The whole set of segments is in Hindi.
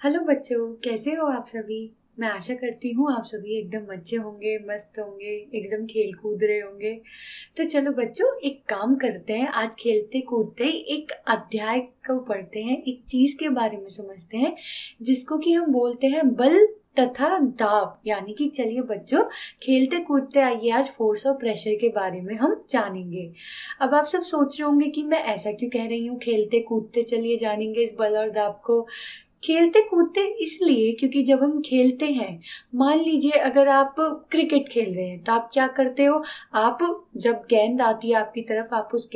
हेलो बच्चों, कैसे हो आप सभी। मैं आशा करती हूँ आप सभी एकदम अच्छे होंगे, मस्त होंगे, एकदम खेल कूद रहे होंगे। तो चलो बच्चों, एक काम करते हैं। आज खेलते कूदते ही एक अध्याय को पढ़ते हैं, एक चीज के बारे में समझते हैं जिसको कि हम बोलते हैं बल तथा दाब। यानी कि चलिए बच्चों, खेलते कूदते आइए आज फोर्स और प्रेशर के बारे में हम जानेंगे। अब आप सब सोच रहे होंगे कि मैं ऐसा क्यों कह रही हूँ, खेलते कूदते चलिए जानेंगे इस बल और दाब को। खेलते कूदते इसलिए क्योंकि जब हम खेलते हैं, मान लीजिए अगर आप क्रिकेट खेल रहे हैं तो आप क्या करते हो। आप जब गेंद आती है आपकी तरफ, आप उस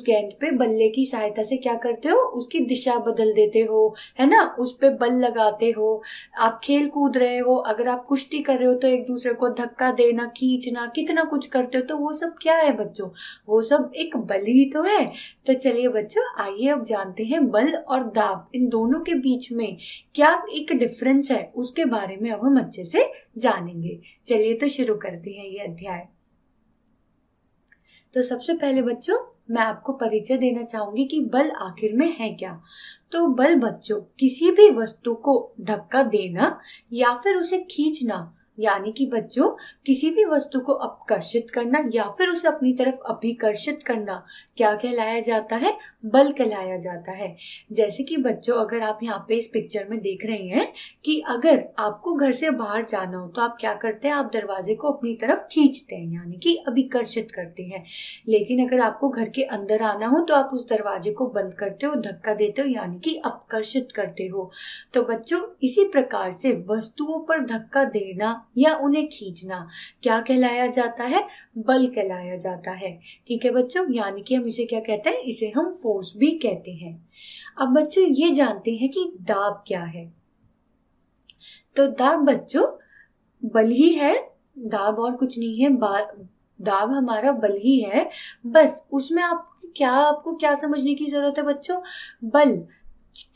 गेंद पे बल्ले की सहायता से क्या करते हो, उसकी दिशा बदल देते हो, है ना, उस पे बल लगाते हो। आप खेल कूद रहे हो, अगर आप कुश्ती कर रहे हो तो एक दूसरे को धक्का देना, खींचना, कितना कुछ करते हो। तो वो सब क्या है बच्चों, वो सब एक बल ही तो है। तो चलिए बच्चों, आइए अब जानते हैं बल और दाब, इन दोनों के बीच में क्या एक डिफरेंस है, उसके बारे में अब हम अच्छे से जानेंगे। चलिए तो शुरू करते हैं ये अध्याय। तो सबसे पहले बच्चों, मैं आपको परिचय देना चाहूंगी कि बल आखिर में है क्या। तो बल बच्चों किसी भी वस्तु को धक्का देना या फिर उसे खींचना, यानी कि बच्चों किसी भी वस्तु को अपकर्षित करना या फिर उसे अपनी तरफ अभिकर्षित करना, क्या कहलाया जाता है, बल कहलाया जाता है। जैसे कि बच्चों अगर आप यहाँ पे इस पिक्चर में देख रहे हैं कि अगर आपको घर से बाहर जाना हो तो आप क्या करते हैं, आप दरवाजे को अपनी तरफ खींचते हैं, यानी कि अभिकर्षित करते हैं। लेकिन अगर आपको घर के अंदर आना हो तो आप उस दरवाजे को बंद करते हो, धक्का देते हो, यानी कि अपकर्षित करते हो। तो बच्चों इसी प्रकार से वस्तुओं पर धक्का देना या उन्हें खींचना क्या कहलाया जाता है, बल कहलाया जाता है। ठीक है बच्चों, यानी कि हम इसे क्या कहते हैं, इसे हम फोर्स भी कहते हैं। अब बच्चों ये जानते हैं कि दाब क्या है। तो दाब बच्चों बल ही है, दाब और कुछ नहीं है। दाब हमारा बल ही है। बस उसमें आपको क्या समझने की जरूरत है बच्चों, बल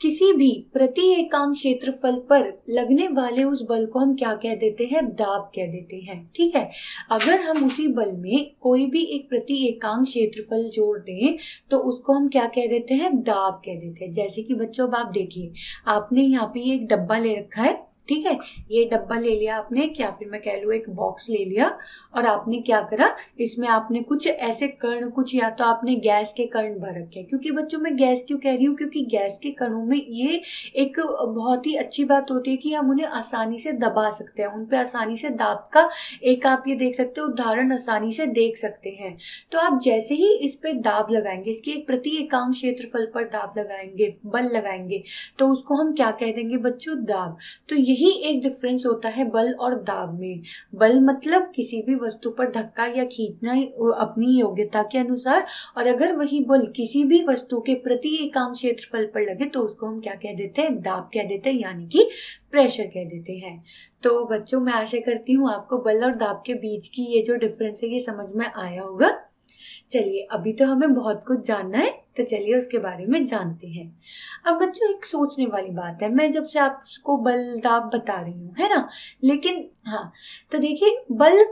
किसी भी प्रति एकांक क्षेत्रफल पर लगने वाले उस बल को हम क्या कह देते हैं, दाब कह देते हैं। ठीक है, अगर हम उसी बल में कोई भी एक प्रति एकांक क्षेत्रफल जोड़ दें तो उसको हम क्या कह देते हैं, दाब कह देते हैं। जैसे कि बच्चों अब आप देखिए, आपने यहाँ पे एक डब्बा ले रखा है। ठीक है, ये डब्बा ले लिया आपने, या फिर मैं कह लूँ एक बॉक्स ले लिया, और आपने क्या करा, इसमें आपने कुछ ऐसे कण, कुछ या तो आपने गैस के कण भर रखे। क्योंकि बच्चों मैं गैस क्यों कह रही हूँ, क्योंकि गैस के कणों में ये एक बहुत ही अच्छी बात होती है कि हम उन्हें आसानी से दबा सकते हैं, उन पे आसानी से दाब का एक आप ये देख सकते हो उदाहरण आसानी से देख सकते हैं। तो आप जैसे ही इस पे दाब लगाएंगे, इसके एक प्रति एकांक क्षेत्रफल पर दाब लगाएंगे, बल लगाएंगे, तो उसको हम क्या कह देंगे बच्चों, दाब। तो यही एक डिफरेंस होता है बल और दाब में। बल मतलब किसी भी वस्तु पर धक्का या खींचना अपनी योग्यता के अनुसार, और अगर वही बल किसी भी वस्तु के प्रति एकांक क्षेत्रफल पर लगे तो उसको हम क्या कह देते हैं, दाब कह देते हैं, यानी कि प्रेशर कह देते हैं। तो बच्चों मैं आशा करती हूँ आपको बल और दाब के बीच की ये जो डिफरेंस है ये समझ में आया होगा। चलिए अभी तो हमें बहुत कुछ जानना है, तो चलिए उसके बारे में जानते हैं। अब बच्चों एक सोचने वाली बात है, मैं जब से आपको बल दाब बता रही हूँ, है ना, लेकिन हाँ, तो देखिए बल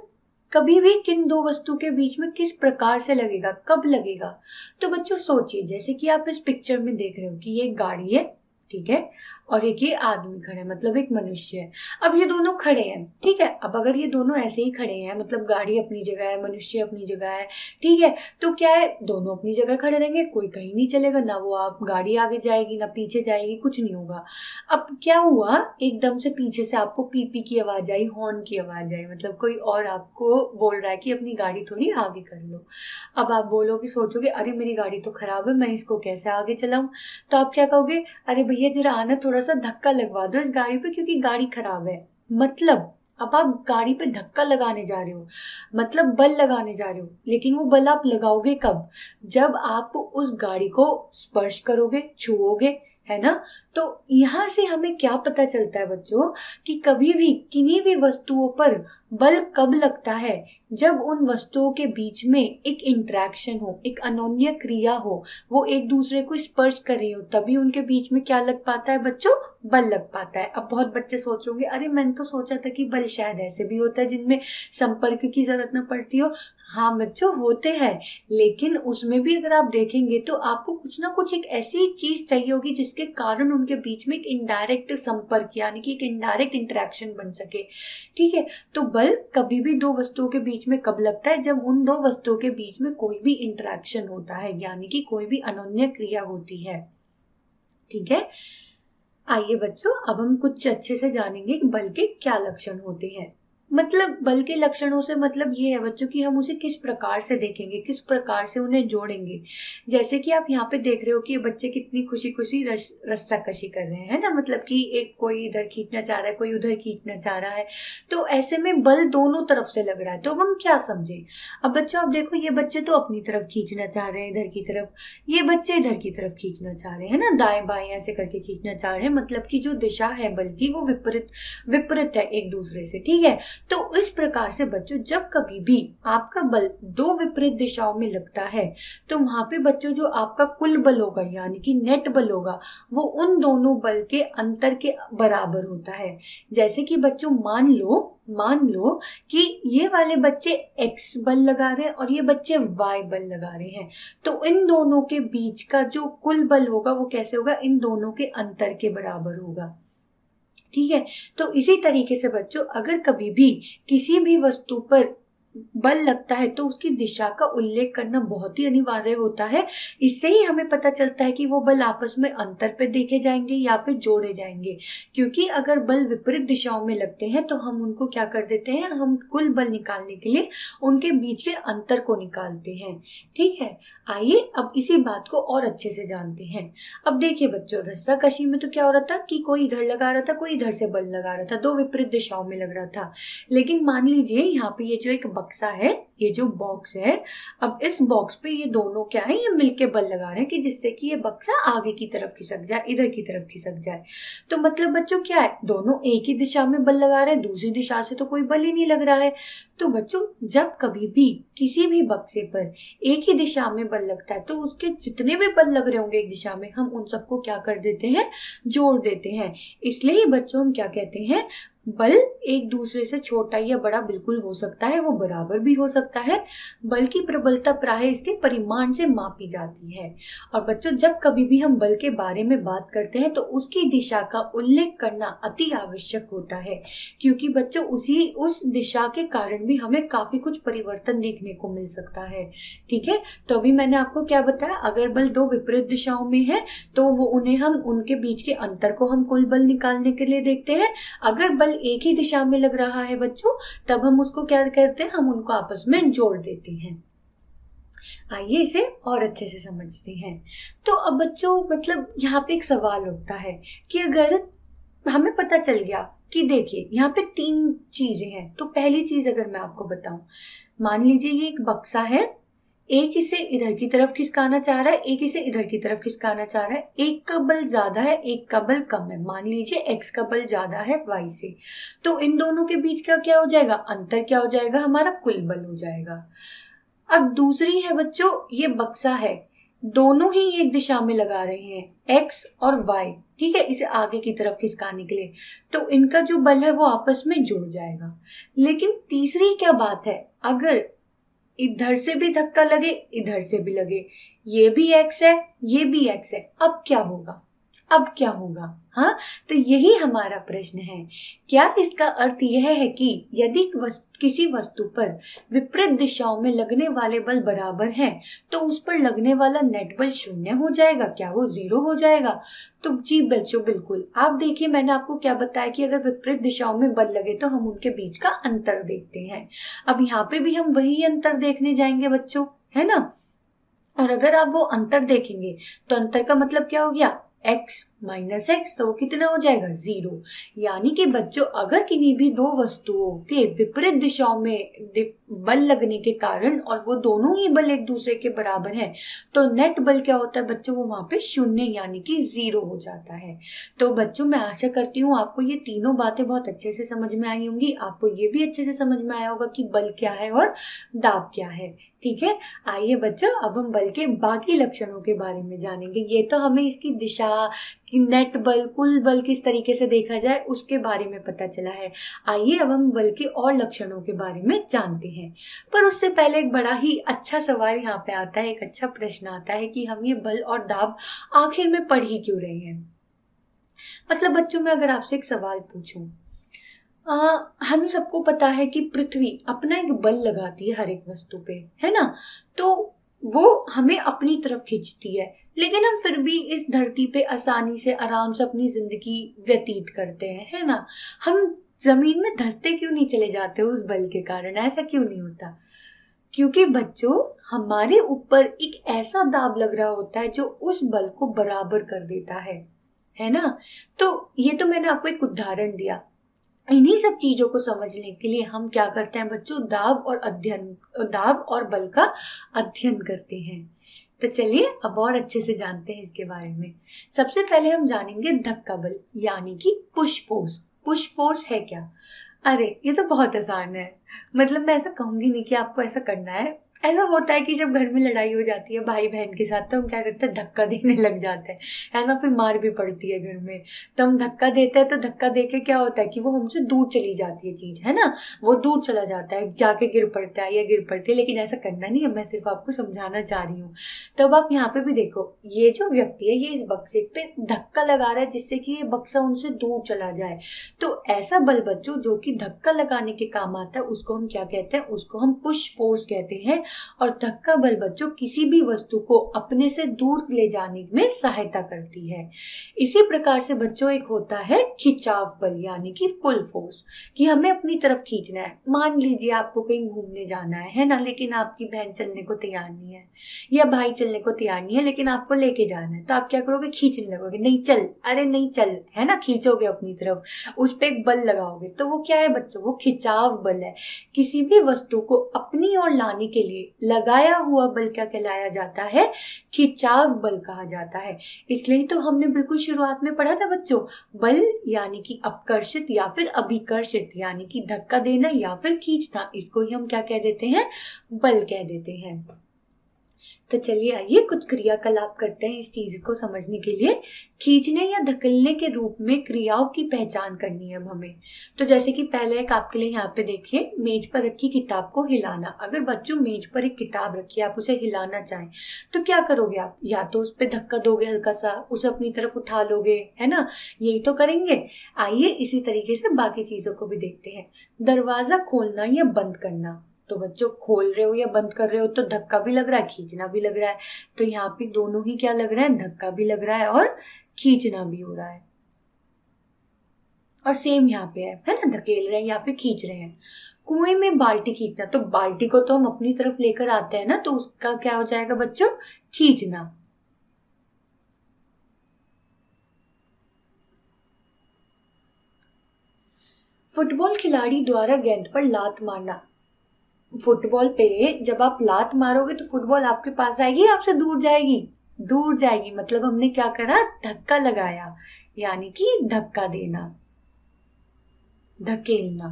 कभी भी किन दो वस्तु के बीच में किस प्रकार से लगेगा, कब लगेगा। तो बच्चों सोचिए, जैसे कि आप इस पिक्चर में देख रहे हो कि ये गाड़ी है, ठीक है, और एक ये आदमी खड़ा है, मतलब एक मनुष्य है। अब ये दोनों खड़े हैं, ठीक है, अब अगर ये दोनों ऐसे ही खड़े हैं, मतलब गाड़ी अपनी जगह है, मनुष्य अपनी जगह है, ठीक है, तो क्या है, दोनों अपनी जगह खड़े रहेंगे, कोई कहीं नहीं चलेगा, ना वो आप गाड़ी आगे जाएगी ना पीछे जाएगी, कुछ नहीं होगा। अब क्या हुआ, एकदम से पीछे से आपको पीपी की आवाज आई, हॉर्न की आवाज आई, मतलब कोई और आपको बोल रहा है कि अपनी गाड़ी थोड़ी आगे कर लो। अब आप बोलोगे, सोचोगे अरे मेरी गाड़ी तो खराब है, मैं इसको कैसे आगे चलाऊं। तो आप क्या कहोगे, अरे भैया जरा आना, थोड़ा सा धक्का लगवा दो इस गाड़ी पे क्योंकि गाड़ी खराब है। मतलब अब आप गाड़ी पे धक्का लगाने जा रहे हो, मतलब बल लगाने जा रहे हो, लेकिन वो बल आप लगाओगे कब, जब आप उस गाड़ी को स्पर्श करोगे, छुओगे, है ना। तो यहाँ से हमें क्या पता चलता है बच्चों कि कभी भी किन्हीं भी वस्तुओं पर बल कब लगता है? जब उन वस्तुओं के बीच में एक इंटरेक्शन हो, एक अनोन्य क्रिया हो, वो एक दूसरे को स्पर्श कर रही हो, तभी उनके बीच में क्या लग पाता है बच्चों? बल लग पाता है। अब बहुत बच्चे सोचोगे अरे मैंने तो सोचा था कि बल शायद ऐसे भी होता है जिनमें संपर्क की जरूरत न पड़ती हो। हाँ बच्चों, होते हैं, लेकिन उसमें भी अगर आप देखेंगे तो आपको कुछ ना कुछ एक ऐसी चीज चाहिए होगी जिसके कारण उनके बीच में एक इनडायरेक्ट संपर्क यानी कि एक इनडायरेक्ट इंटरेक्शन बन सके। ठीक है, तो बल कभी भी दो वस्तुओं के बीच में कब लगता है? जब उन दो वस्तुओं के बीच में कोई भी इंटरेक्शन होता है, यानी कि कोई भी अनोन्य क्रिया होती है। ठीक है, आइए बच्चों, अब हम कुछ अच्छे से जानेंगे कि बल के क्या लक्षण होते हैं। मतलब बल के लक्षणों से मतलब ये है बच्चों कि हम उसे किस प्रकार से देखेंगे, किस प्रकार से उन्हें जोड़ेंगे। जैसे कि आप यहाँ पे देख रहे हो कि ये बच्चे कितनी खुशी खुशी रस्साकशी कर रहे हैं ना, मतलब कि एक कोई इधर खींचना चाह रहा है, कोई उधर खींचना चाह रहा है, तो ऐसे में बल दोनों तरफ से लग रहा है। तो अब हम क्या समझे? अब बच्चों आप देखो, ये बच्चे तो अपनी तरफ खींचना चाह रहे हैं इधर की तरफ, ये बच्चे इधर की तरफ खींचना चाह रहे हैं ना, दाएं बाएं ऐसे करके खींचना चाह रहे हैं, मतलब कि जो दिशा है बल की वो विपरीत है एक दूसरे से। ठीक है, तो इस प्रकार से बच्चों जब कभी भी आपका बल दो विपरीत दिशाओं में लगता है तो वहां पे बच्चों जो आपका कुल बल होगा यानी कि नेट बल होगा वो उन दोनों बल के अंतर के बराबर होता है। जैसे कि बच्चों मान लो कि ये वाले बच्चे x बल लगा रहे हैं और ये बच्चे y बल लगा रहे हैं, तो इन दोनों के बीच का जो कुल बल होगा वो कैसे होगा? इन दोनों के अंतर के बराबर होगा। ठीक है, तो इसी तरीके से बच्चों अगर कभी भी किसी भी वस्तु पर बल लगता है तो उसकी दिशा का उल्लेख करना बहुत ही अनिवार्य होता है। इससे ही हमें पता चलता है कि वो बल आपस में अंतर पे देखे जाएंगे या फिर जोड़े जाएंगे। क्योंकि अगर बल विपरीत दिशाओं में लगते हैं तो हम उनको क्या कर देते हैं, हम कुल बल निकालने के लिए उनके बीच के अंतर को निकालते हैं। ठीक है, आइए अब इसी बात को और अच्छे से जानते हैं। अब देखिए बच्चों, रस्साकशी में तो क्या हो रहा था कि कोई इधर लगा रहा था, कोई इधर से बल लगा रहा था, दो विपरीत दिशाओं में लग रहा था। लेकिन मान लीजिए यहाँ पे ये जो एक बक्सा है, ये जो बॉक्स है, अब इस बॉक्स पे ये दोनों क्या है, ये मिलके बल लगा रहे हैं कि जिससे कि ये बक्सा आगे की तरफ खिसक जाए, इधर की तरफ खिसक जाए। तो मतलब बच्चों क्या है, दोनों एक ही दिशा में बल लगा रहे हैं, दूसरी दिशा से तो कोई बल ही नहीं लग रहा है। तो बच्चों जब कभी भी किसी भी बक्से पर एक ही दिशा में बल लगता है तो उसके जितने भी बल लग रहे होंगे एक दिशा में, हम उन सबको क्या कर देते हैं, जोड़ देते हैं। इसलिए ही बच्चों हम क्या कहते हैं, बल एक दूसरे से छोटा या बड़ा बिल्कुल हो सकता है, वो बराबर भी हो सकता है। बल की प्रबलता प्राय इसके परिमाण से मापी जाती है। और बच्चों जब कभी भी हम बल के बारे में बात करते हैं तो उसकी दिशा का उल्लेख करना अति आवश्यक होता है, क्योंकि बच्चों उस दिशा के कारण भी हमें काफी कुछ परिवर्तन देखने को मिल सकता है। ठीक है, तो अभी मैंने आपको क्या बताया, अगर बल दो विपरीत दिशाओं में है तो वो हम उनके बीच के अंतर को हम कुल बल निकालने के लिए देखते हैं। अगर बल एक ही दिशा में लग रहा है बच्चों, तब हम उसको क्या करते हैं, हम उनको आपस में जोड़ देते हैं। आइए इसे और अच्छे से समझते हैं। तो अब बच्चों मतलब यहाँ पे एक सवाल उठता है कि अगर हमें पता चल गया कि देखिए यहाँ पे तीन चीजें हैं, तो पहली चीज अगर मैं आपको बताऊं, मान लीजिए ये एक बक्सा है, एक इसे इधर की तरफ खिसकाना चाह रहा है, एक इसे इधर की तरफ खिसकाना चाह रहा है, एक का बल ज्यादा है, एक का बल कम है। मान लीजिए x का बल ज्यादा है y से, तो इन दोनों के बीच का क्या हो जाएगा, अंतर क्या हो जाएगा, हमारा कुल बल हो जाएगा। अब दूसरी है बच्चों, ये बक्सा है, दोनों ही एक दिशा में लगा रहे हैं x और y, ठीक है, इसे आगे की तरफ खिसकाने के लिए, तो इनका जो बल है वो आपस में जुड़ जाएगा। लेकिन तीसरी क्या बात है, अगर इधर से भी धक्का लगे, इधर से भी लगे, ये भी x है, ये भी x है, अब क्या होगा, अब क्या होगा? हाँ, तो यही हमारा प्रश्न है। क्या इसका अर्थ यह है कि यदि किसी वस्तु पर विपरीत दिशाओं में लगने वाले बल बराबर हैं, तो उस पर लगने वाला नेट बल शून्य हो जाएगा? क्या वो 0 हो जाएगा? तो जी बच्चों बिल्कुल। आप देखिए मैंने आपको क्या बताया कि अगर विपरीत दिशाओं में बल लगे तो हम उनके बीच का अंतर देखते हैं। अब यहाँ पे भी हम वही अंतर देखने जाएंगे बच्चों, है ना। और अगर आप वो अंतर देखेंगे तो अंतर का मतलब क्या हो गया, x -x, तो वो कितना हो जाएगा 0। यानी कि बच्चों अगर किन्हीं भी दो वस्तुओं के विपरीत दिशाओं में बल लगने के कारण और वो दोनों ही बल एक दूसरे के बराबर है तो नेट बल क्या होता है बच्चों, वो वहां पे 0 यानी कि 0 हो जाता है। तो बच्चों मैं आशा करती हूँ आपको ये तीनों बातें बहुत अच्छे से समझ में आई होंगी। आपको ये भी अच्छे से समझ में आया होगा कि बल क्या है और दाब क्या है। ठीक है, आइए बच्चों अब हम बल के बाकी लक्षणों के बारे में जानेंगे। ये तो हमें इसकी दिशा कि नेट बल, कुल बल किस तरीके से देखा जाए उसके बारे में पता चला है। आइए अब हम बल के और लक्षणों के बारे में जानते हैं। पर उससे पहले एक बड़ा ही अच्छा सवाल यहाँ पे आता है, एक अच्छा प्रश्न आता है कि हम ये बल और दाब आखिर में पढ़ ही क्यों रहे हैं। मतलब बच्चों मैं अगर आपसे एक सवाल पूछूं, हम सबको पता है कि पृथ्वी अपना एक बल लगाती है हर एक वस्तु पे, है ना, तो वो हमें अपनी तरफ खींचती है, लेकिन हम फिर भी इस धरती पे आसानी से आराम से अपनी जिंदगी व्यतीत करते हैं, है ना। हम जमीन में धंसते क्यों नहीं चले जाते उस बल के कारण, ऐसा क्यों नहीं होता? क्योंकि बच्चों हमारे ऊपर एक ऐसा दाब लग रहा होता है जो उस बल को बराबर कर देता है ना। तो ये तो मैंने आपको एक उदाहरण दिया। इन्हीं सब चीजों को समझने के लिए हम क्या करते हैं बच्चों, दाब और बल का अध्ययन करते हैं। तो चलिए अब और अच्छे से जानते हैं इसके बारे में। सबसे पहले हम जानेंगे धक्का बल यानी कि पुश फोर्स। पुश फोर्स है क्या? अरे ये तो बहुत आसान है। मतलब मैं ऐसा कहूंगी नहीं कि आपको ऐसा करना है। ऐसा होता है कि जब घर में लड़ाई हो जाती है भाई बहन के साथ तो हम क्या करते हैं, धक्का देने लग जाते हैं, है ना। फिर मार भी पड़ती है घर में, तो हम धक्का देते हैं। तो धक्का देके क्या होता है कि वो हमसे दूर चली जाती है चीज, है ना, वो दूर चला जाता है, जाके गिर पड़ता है या गिर पड़ती है। लेकिन ऐसा करना नहीं है, मैं सिर्फ आपको समझाना चाह रही हूँ। तो अब आप यहाँ पे भी देखो, ये जो व्यक्ति है ये इस बक्से पे धक्का लगा रहा है जिससे कि ये बक्सा उनसे दूर चला जाए। तो ऐसा बल बच्चों जो कि धक्का लगाने के काम आता है उसको हम क्या कहते हैं, उसको हम पुश फोर्स कहते हैं। और धक्का बल बच्चों किसी भी वस्तु को अपने से दूर ले जाने में सहायता करती है। इसी प्रकार से बच्चों एक होता है खिंचाव बल यानी कि पुल फोर्स, कि हमें अपनी तरफ खींचना है। मान लीजिए आपको कहीं घूमने जाना है ना, लेकिन आपकी बहन चलने को तैयार नहीं है या भाई चलने को तैयार नहीं है, लेकिन आपको लेके जाना है। तो आप क्या करोगे, खींचने लगोगे, नहीं चल, अरे नहीं चल, है ना, खींचोगे अपनी तरफ, उस पर एक बल लगाओगे। तो वो क्या है बच्चों, वो खिंचाव बल है। किसी भी वस्तु को अपनी ओर लाने के लिए लगाया हुआ बल क्या कहलाया जाता है, खिंचाव बल कहा जाता है। इसलिए तो हमने बिल्कुल शुरुआत में पढ़ा था बच्चों, बल यानी कि अपकर्षित या फिर अभिकर्षित यानी कि धक्का देना या फिर खींचना, इसको ही हम क्या कह देते हैं, बल कह देते हैं। तो चलिए आइए कुछ क्रियाकलाप करते हैं इस चीज को समझने के लिए। खींचने या धकेलने के रूप में क्रियाओं की पहचान करनी है अब हमें। तो जैसे कि पहले एक आपके लिए यहाँ पे देखिए, मेज पर रखी किताब को हिलाना। अगर बच्चों मेज पर एक किताब रखी है, आप उसे हिलाना चाहें तो क्या करोगे आप, या तो उस पर धक्का दोगे हल्का सा, उसे अपनी तरफ उठा लोगे, है ना, यही तो करेंगे। आइए इसी तरीके से बाकी चीजों को भी देखते हैं। दरवाजा खोलना या बंद करना, तो बच्चों खोल रहे हो या बंद कर रहे हो तो धक्का भी लग रहा है, खींचना भी लग रहा है। तो यहाँ पे दोनों ही क्या लग रहा है, धक्का भी लग रहा है और खींचना भी हो रहा है। और सेम यहाँ पे है ना, धकेल रहे हैं या फिर खींच रहे हैं। कुएं में बाल्टी खींचना, तो बाल्टी को तो हम अपनी तरफ लेकर आते हैं ना, तो उसका क्या हो जाएगा बच्चों, खींचना। फुटबॉल खिलाड़ी द्वारा गेंद पर लात मारना, फुटबॉल पे जब आप लात मारोगे तो फुटबॉल आपके पास आएगी, आपसे दूर जाएगी, दूर जाएगी। मतलब हमने क्या करा, धक्का लगाया, यानी कि धक्का देना, धकेलना।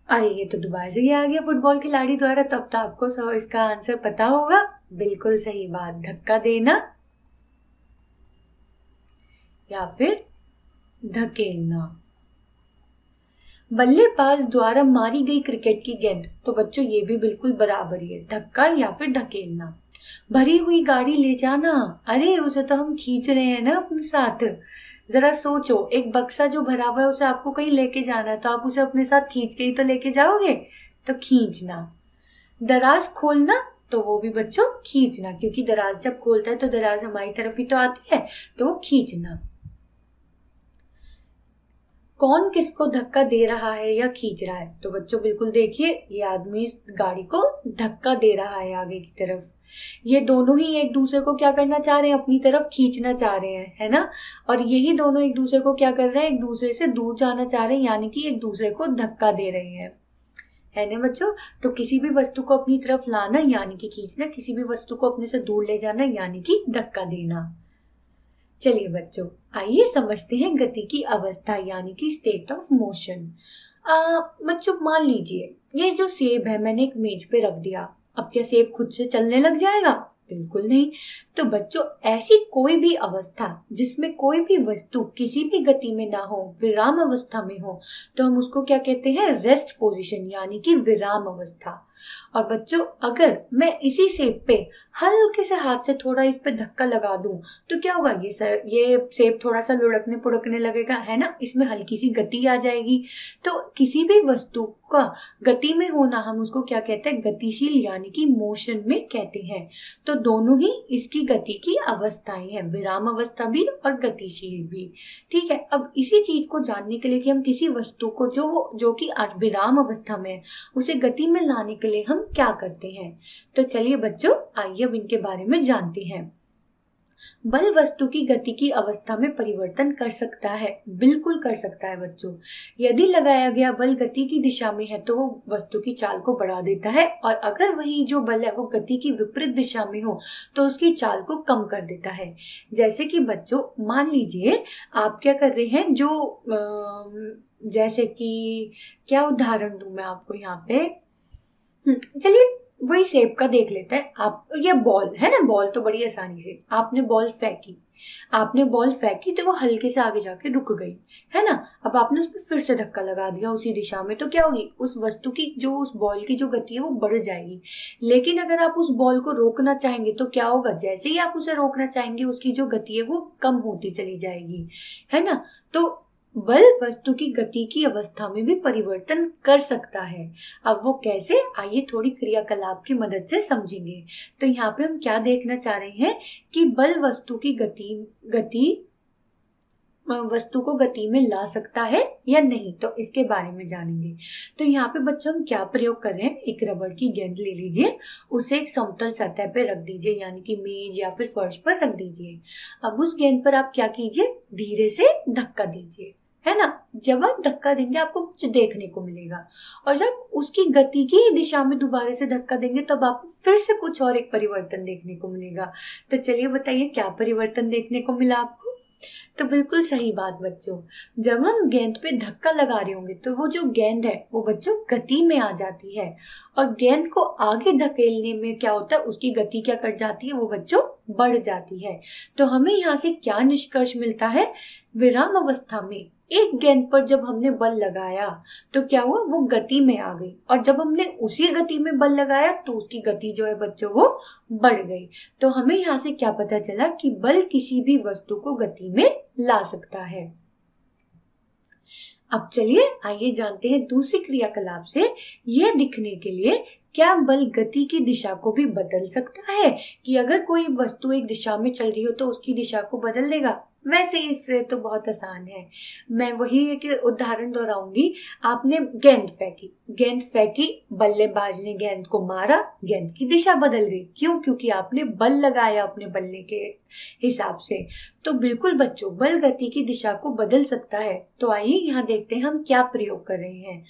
अरे ये तो दोबारा से ही आ गया, फुटबॉल खिलाड़ी द्वारा। तब तो आपको इसका आंसर पता होगा। बिल्कुल सही बात, धक्का देना या फिर धकेलना। बल्लेबाज द्वारा मारी गई क्रिकेट की गेंद, तो बच्चों ये भी बिल्कुल बराबर ही है, धक्का या फिर धकेलना। भरी हुई गाड़ी ले जाना, अरे उसे तो हम खींच रहे हैं ना अपने साथ। जरा सोचो, एक बक्सा जो भरा हुआ है उसे आपको कहीं लेके जाना है, तो आप उसे अपने साथ खींच के ही तो लेके जाओगे, तो खींचना। दराज खोलना, तो वो भी बच्चों खींचना, क्योंकि दराज जब खोलता है तो दराज हमारी तरफ ही तो आती है, तो वो खींचना। कौन किसको धक्का दे रहा है या खींच रहा है, तो बच्चों बिल्कुल देखिए, ये आदमी इस गाड़ी को धक्का दे रहा है आगे की तरफ। ये दोनों ही एक दूसरे को क्या करना चाह रहे हैं, अपनी तरफ खींचना चाह रहे हैं, है ना। और यही दोनों एक दूसरे को क्या कर रहे हैं, एक दूसरे से दूर जाना चाह रहे हैं, यानी कि एक दूसरे को धक्का दे रहे हैं, है ना बच्चों। तो किसी भी वस्तु को अपनी तरफ लाना यानी कि खींचना, किसी भी वस्तु को अपने से दूर ले जाना यानी कि धक्का देना। चलिए बच्चों, आइए समझते हैं गति की अवस्था यानी कि स्टेट ऑफ मोशन। बच्चों मान लीजिए ये जो सेब है मैंने एक मेज पे रख दिया, अब क्या सेब खुद से चलने लग जाएगा? बिल्कुल नहीं। तो बच्चों ऐसी कोई भी अवस्था जिसमें कोई भी वस्तु किसी भी गति में ना हो, विराम अवस्था में हो, तो हम उसको क्या कहते हैं, रेस्ट पोजीशन यानी कि विराम अवस्था। और बच्चों अगर मैं इसी सेब पे हल्के से हाथ से थोड़ा इस पे धक्का लगा दूं तो क्या होगा, ये सेब थोड़ा सा लुढ़कने पुढ़कने लगेगा, है ना, इसमें हल्की सी गति आ जाएगी। तो किसी भी वस्तु का गति में होना हम उसको क्या कहते हैं, गतिशील यानी कि मोशन में कहते हैं। तो दोनों ही इसकी गति की अवस्थाएं हैं, विराम अवस्था भी और गतिशील भी। ठीक है, अब इसी चीज को जानने के लिए कि हम किसी वस्तु को जो कि विराम अवस्था में है उसे गति में लाने के लिए हम क्या करते हैं, तो चलिए बच्चों आइए अब इनके बारे में जानते हैं। बल वस्तु की गति की अवस्था में परिवर्तन कर सकता है, बिल्कुल कर सकता है बच्चों। यदि लगाया गया बल गति की दिशा में है तो वो वस्तु की चाल को बढ़ा देता है, और अगर वही जो बल है वो गति की विपरीत दिशा में हो तो उसकी चाल को कम कर देता है। जैसे कि बच्चों मान लीजिए आप क्या कर रहे हैं, जैसे कि क्या उदाहरण दूं मैं आपको यहाँ पे, चलिए वही सेब का देख लेते हैं। आप ये बॉल है ना, बॉल तो बड़ी आसानी से आपने बॉल फेंकी तो वो हल्के से आगे जाके रुक गई, है ना। अब आपने उसमें फिर से धक्का लगा दिया उसी दिशा में, तो क्या होगी, उस वस्तु की जो उस बॉल की जो गति है वो बढ़ जाएगी। लेकिन अगर आप उस बॉल को रोकना चाहेंगे तो क्या होगा, जैसे ही आप उसे रोकना चाहेंगे उसकी जो गति है वो कम होती चली जाएगी, है ना। तो बल वस्तु की गति की अवस्था में भी परिवर्तन कर सकता है। अब वो कैसे, आइए थोड़ी क्रियाकलाप की मदद से समझेंगे। तो यहाँ पे हम क्या देखना चाह रहे हैं कि बल वस्तु की वस्तु को गति में ला सकता है या नहीं, तो इसके बारे में जानेंगे। तो यहाँ पे बच्चों हम क्या प्रयोग कर रहे हैं, एक रबड़ की गेंद ले लीजिए, उसे एक समतल सतह पे रख दीजिए यानी कि मेज या फिर फर्श पर रख दीजिए। अब उस गेंद पर आप क्या कीजिए, धीरे से धक्का दीजिए, है ना। जब आप धक्का देंगे आपको कुछ देखने को मिलेगा, और जब उसकी गति की दिशा में दोबारा से धक्का देंगे तब आपको फिर से कुछ और एक परिवर्तन देखने को मिलेगा। तो चलिए बताइए क्या परिवर्तन देखने को मिला आपको। तो बिल्कुल सही बात बच्चों, जब हम गेंद पे धक्का लगा रहे होंगे तो वो जो गेंद है वो बच्चों गति में आ जाती है, और गेंद को आगे धकेलने में क्या होता है, उसकी गति क्या कर जाती है, वो बच्चों बढ़ जाती है। तो हमें यहाँ से क्या निष्कर्ष मिलता है, विराम अवस्था में एक गेंद पर जब हमने बल लगाया तो क्या हुआ, वो गति में आ गई, और जब हमने उसी गति में बल लगाया तो उसकी गति जो है बच्चों वो बढ़ गई। तो हमें यहाँ से क्या पता चला कि बल किसी भी वस्तु को गति में ला सकता है। अब चलिए आइए जानते हैं दूसरी क्रियाकलाप से यह दिखने के लिए क्या बल गति की दिशा को भी बदल सकता है, कि अगर कोई वस्तु एक दिशा में चल रही हो तो उसकी दिशा को बदल देगा। वैसे इससे तो बहुत आसान है, मैं वही एक उदाहरण दोहराऊंगी। आपने गेंद फेंकी, बल्लेबाज ने गेंद को मारा, गेंद की दिशा बदल गई। क्यों? क्योंकि आपने बल लगाया अपने बल्ले के हिसाब से। तो बिल्कुल बच्चों बल गति की दिशा को बदल सकता है। तो आइए यहाँ देखते हैं हम क्या प्रयोग कर रहे हैं।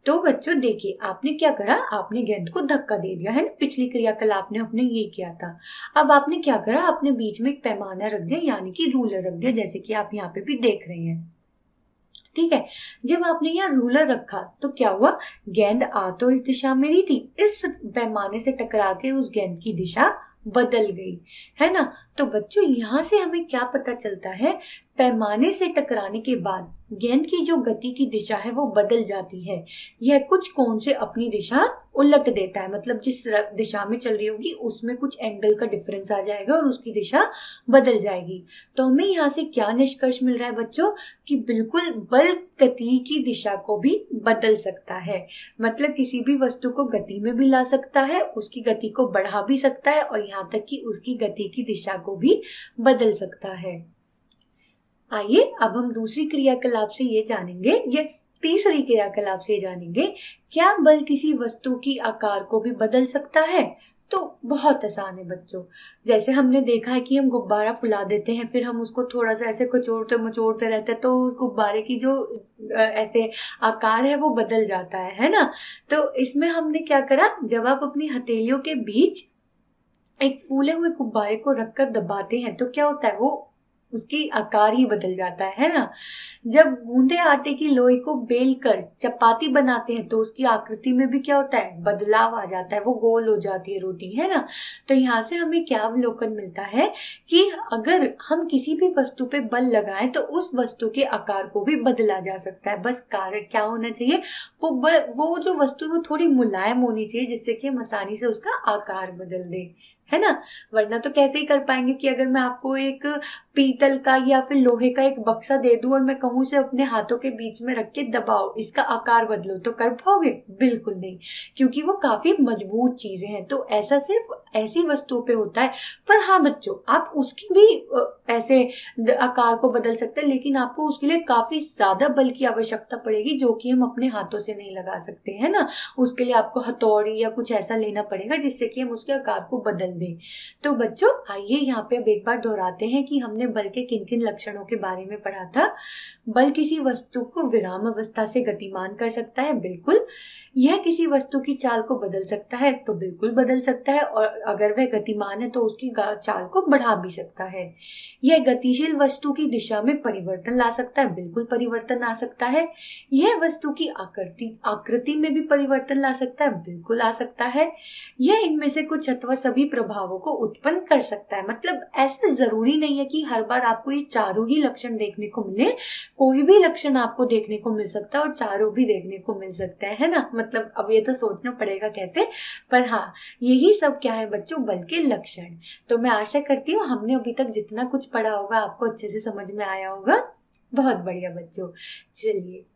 तो बच्चों देखिए आपने क्या करा, आपने गेंद को धक्का दे दिया, है ना, पिछली क्रियाकलाप ने आपने ये किया था। अब आपने क्या करा, आपने बीच में एक पैमाना रख दिया यानी कि रूलर रख दिया, जैसे कि आप यहाँ पे भी देख रहे हैं। ठीक है, जब आपने यहाँ रूलर रखा तो क्या हुआ, गेंद आ तो इस दिशा में रही थी, इस पैमाने से टकरा के उस गेंद की दिशा बदल गई, है ना। तो बच्चों यहाँ से हमें क्या पता चलता है, पैमाने से टकराने के बाद गेंद की जो गति की दिशा है वो बदल जाती है। यह कुछ कोण से अपनी दिशा उलट देता है, मतलब जिस दिशा में चल रही होगी उसमें कुछ एंगल का डिफरेंस आ जाएगा और उसकी दिशा बदल जाएगी। तो हमें यहाँ से क्या निष्कर्ष मिल रहा है बच्चों, कि बिल्कुल बल गति की दिशा को भी बदल सकता है, मतलब किसी भी वस्तु को गति में भी ला सकता है, उसकी गति को बढ़ा भी सकता है, और यहाँ तक कि उसकी गति की दिशा को भी बदल सकता है। आइए अब हम दूसरी क्रियाकलाप से ये जानेंगे, या तीसरी क्रियाकलाप से जानेंगे, क्या बल किसी वस्तु की आकार को भी बदल सकता है। तो बहुत आसान है बच्चों। जैसे हमने देखा है कि हम गुब्बारा फुला देते हैं, फिर हम उसको थोड़ा सा ऐसे कुचोड़ते मचोड़ते रहते हैं, तो उस गुब्बारे की जो ऐसे आकार है वो बदल जाता है ना। तो इसमें हमने क्या करा, जब आप अपनी हथेलियों के बीच एक फूले हुए गुब्बारे को रखकर दबाते हैं तो क्या होता है, वो उसकी आकार ही बदल जाता है ना। जब गूंदे आटे की लोई को बेल कर चपाती बनाते हैं तो उसकी आकृति में भी क्या होता है, बदलाव आ जाता है, वो गोल हो जाती है रोटी, है ना। तो यहाँ से हमें क्या अवलोकन मिलता है कि अगर हम किसी भी वस्तु पे बल लगाएं तो उस वस्तु के आकार को भी बदला जा सकता है। बस कार्य क्या होना चाहिए, वो जो वस्तु है वो थोड़ी मुलायम होनी चाहिए, जिससे कि हम आसानी से उसका आकार बदल दें, है ना। वरना तो कैसे ही कर पाएंगे कि अगर मैं आपको एक पीतल का या फिर लोहे का एक बक्सा दे दूं और मैं कहूं से अपने हाथों के बीच में रख के दबाओ, इसका आकार बदलो, तो कर पाओगे? बिल्कुल नहीं, क्योंकि वो काफी मजबूत चीजें हैं। तो ऐसा सिर्फ ऐसी वस्तुओं पे होता है। पर हाँ बच्चों, आप उसकी भी ऐसे आकार को बदल सकते हैं, लेकिन आपको उसके लिए काफी ज्यादा बल की आवश्यकता पड़ेगी, जो कि हम अपने हाथों से नहीं लगा सकते, है ना। उसके लिए आपको हथौड़ी या कुछ ऐसा लेना पड़ेगा जिससे कि हम उसके आकार को बदल दें। तो बच्चों आइए यहाँ पे अब एक बार दोहराते हैं कि हमने बल के किन किन लक्षणों के बारे में पढ़ा था। बल किसी वस्तु को विराम अवस्था से गतिमान कर सकता है, बिल्कुल। यह किसी वस्तु की चाल को बदल सकता है, तो बिल्कुल बदल सकता है, और अगर वह गतिमान है तो उसकी चाल को बढ़ा भी सकता है। यह गतिशील वस्तु की दिशा में परिवर्तन ला सकता है, बिल्कुल परिवर्तन आ सकता है। यह वस्तु की आकृति में भी परिवर्तन ला सकता है, बिल्कुल आ सकता है। यह इनमें से कुछ अथवा सभी प्रभावों को उत्पन्न कर सकता है। मतलब ऐसा जरूरी नहीं है कि हर बार आपको ये चारों ही लक्षण देखने को मिले, कोई भी लक्षण आपको देखने को मिल सकता है और चारों भी देखने को मिल सकते हैं, है ना। मतलब अब ये तो सोचना पड़ेगा कैसे, पर हाँ यही सब क्या है बच्चों, बल के लक्षण। तो मैं आशा करती हूँ हमने अभी तक जितना कुछ पढ़ा होगा आपको अच्छे से समझ में आया होगा। बहुत बढ़िया बच्चों, चलिए